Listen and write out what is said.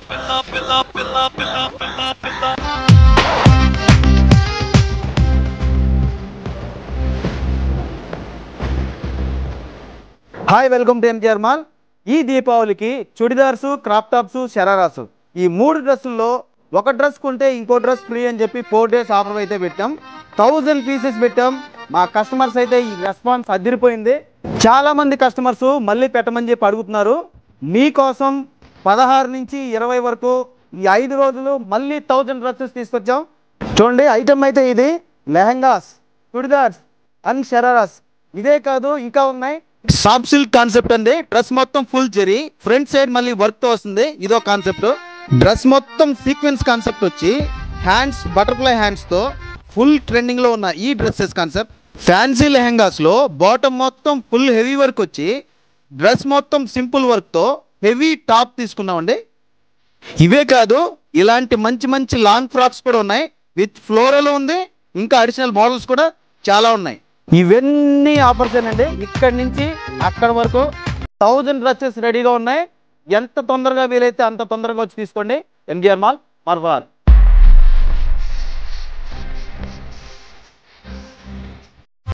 Hi welcome to MGR mall. ఈ దీపావళికి churidars, crop tops, శరారాసు ఈ మూడు డ్రెస్సుల్లో ఒక డ్రెస్ కొంటే ఇంకో డ్రెస్ ఫ్రీ అని చెప్పి 4 days ఆఫర్ అయితే పెట్టాం. 1000 pieces పెట్టాం. మా కస్టమర్స్ అయితే ఈ రెస్పాన్స్ అదిరిపోయింది. చాలా మంది కస్టమర్స్ మళ్ళీ పెట్టమని చెప్పి అడుగుతున్నారు. మీకోసం 16 నుంచి 20 వరకు ఈ 5 రోజులు మళ్ళీ 1000 డ్రెస్సెస్ తీసుకొచ్చాం. చూడండి, ఐటమ్ అయితే ఇది లెహంగాస్, చుడిదార్స్ అండ్ శరారాస్. ఇదే కాదు, ఇంకా ఉన్నాయి. సాఫ్ట్ సిల్క్ కాన్సెప్ట్ అండి. డ్రెస్ మొత్తం ఫుల్ జెరీ, ఫ్రంట్ సైడ్ మళ్ళీ వర్క్ తో వస్తుంది. ఇదో కాన్సెప్ట్. డ్రెస్ మొత్తం సీక్వెన్స్ కాన్సెప్ట్ వచ్చి హ్యాండ్స్, బటర్ఫ్లై హ్యాండ్స్ తో ఫుల్ ట్రెండింగ్ లో ఉన్న ఈ డ్రెస్సెస్ కాన్సెప్ట్. ఫ్యాన్సీ లెహంగాస్ లో బాటమ్ మొత్తం ఫుల్ హెవీ వర్క్ వచ్చి డ్రెస్ మొత్తం సింపుల్ వర్క్ తో హెవీ టాప్ తీసుకున్నామండి. ఇవే కాదు, ఇలాంటి మంచి మంచి లాంగ్ ఫ్రాక్స్ కూడా ఉన్నాయి. విత్ ఫ్లోరల్ ఉంది. ఇంకా అడిషనల్ మోడల్స్ కూడా చాలా ఉన్నాయి. ఇవన్నీ ఆఫర్స్ ఏనండి. ఇక్కడి నుంచి అక్కడ వరకు 1000 డ్రెస్సెస్ రెడీగా ఉన్నాయి. ఎంత తొందరగా వీలైతే అంత తొందరగా వచ్చి తీసుకోండి. MGR mall, మర్వార్.